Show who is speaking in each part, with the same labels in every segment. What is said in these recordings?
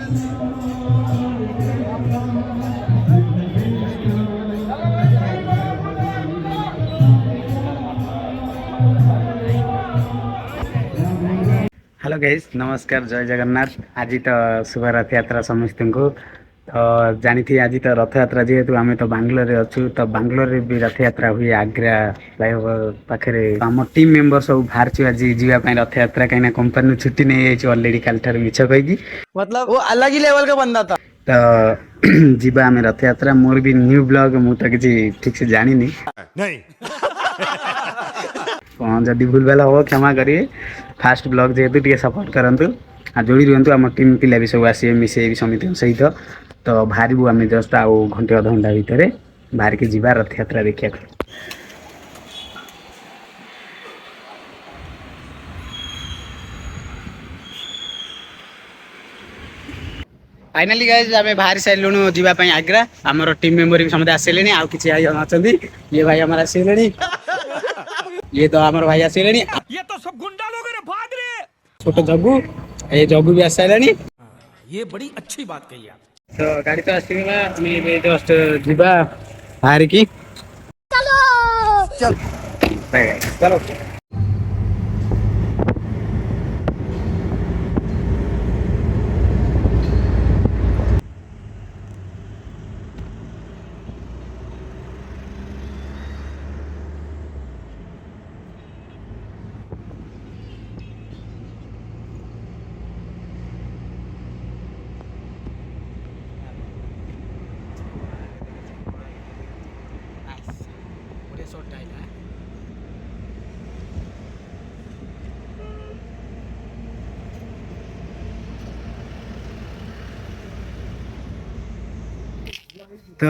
Speaker 1: Hello guys नमस्कार जय जगन्नाथ। आज तो शुभ रथ यात्रा समस्त को। तो जानी थी आज तो रथ यात्रा जेहेतु आम तो बांग्लोर अच्छु तो बांग्लोर भी रथ यात्रा हुए आग्रा फ्लाईओवर पाखे आम टीम मेंबर सब बाहर आज जावाई रथ यात्रा कहीं कंपनी छुट्टी नहीं जाइए अलरेडी काल ठार मिछ कहीकि मतलब वो अलग ही लेवल का बंदा था। तो जीवा आम रथ यात्रा मोर भी न्यू ब्लॉग मु तो किसी ठीक से जानी नहीं जदि भूल भाल हम क्षमा करेंगे। फास्ट ब्लॉग जेहेतु टे सपोर्ट करूँ आ जोड़ी रुहतु आम टीम पिला भी सब आसे मिसे समिति सहित। तो बाहर आम जस्ट आउ घंटे अध घंटा भितर बाहर के जीवा रथ यात्रा देखा। फाइनाली गाइज आम बाहर सारू जावाई आग्रा आमर टीम मेम्बर भी समझे आसिले आउ कि अच्छा ये भाई आम आसिले ये तो हमारे भाई आसिले ये तो सब गुंडा लोग छोट जगू ये जगू भी आसाला
Speaker 2: ये बड़ी अच्छी बात कही आप।
Speaker 1: तो गाड़ी तो आसगला जस्ट जीवा बाहर की चलो चलो। तो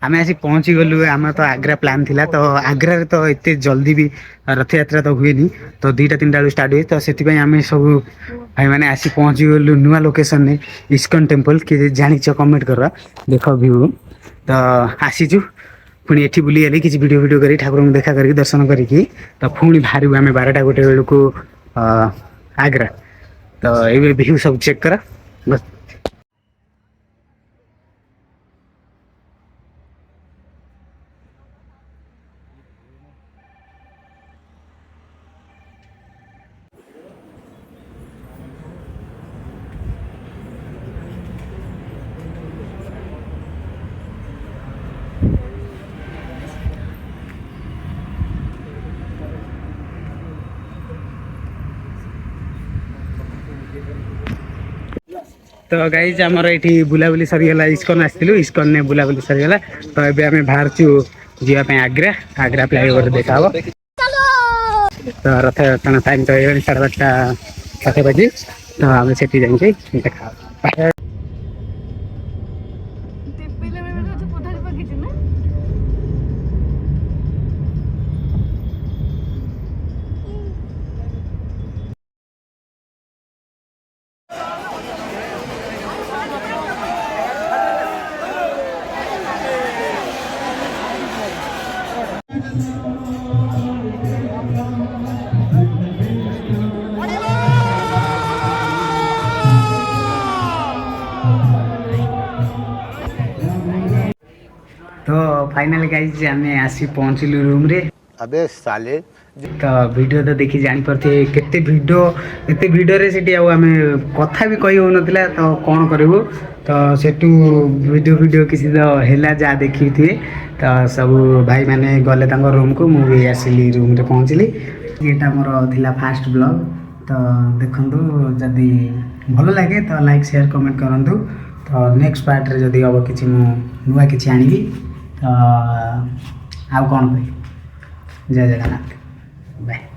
Speaker 1: आम आसी पहुँची गलु आम तो आग्रा प्लान थिला तो आग्रा तो एत जल्दी भी रथ यात्रा तो हुए नहीं तो 2-3टा बेलू स्टार्ट हुए तो से आम सब भाई मैंने आसी पहुँची गलु नुआ लोकेशन ने इस्कन टेम्पल कि जानिच कमेंट कर देख व्यू तो आसीचु पुणी एठी बुली गली किसी वीडियो करी ठाकुर को देखा करके दर्शन करी तो पुणी बाहर आम 12टा गोटे बेलू को आग्रा तो ये व्यू सब चेक कर बस। तो गाइज आमर ये बुलाबुली सरीगला इस्कन आसलु इस्कन ने बुलाबुली सरीगला तो ये आम बाहर जावाई आग्रा आग्रा फ्लाईओवर देखा तो रथ टाइम तो 12:30 बजे तो आम से देखा। तो फाइनली गाइज आम आसी पहुँचलु रूम रे।
Speaker 3: अबे साले
Speaker 1: तो वीडियो तो देखी जानी पारे केते वीडियो एते वीडियो रे सेठी आउ आमे कथा भी कहि हो नथिला तो कोन करबो तो सेटू वीडियो किसी तो हेला जा देखि थे तो सब भाई माने गले तांको रूम को मु भी आसिली रूम रे पहुँचली। एटा मोर थिला फास्ट ब्लॉग तो देखंतु जदी भलो लागे तो लाइक शेयर कमेंट करंतु तो नेक्स्ट पार्ट रे जदी अब किछि मु नुवा किछि आनिबी तो आउ कोन भाई जय जगन्नाथ बाय।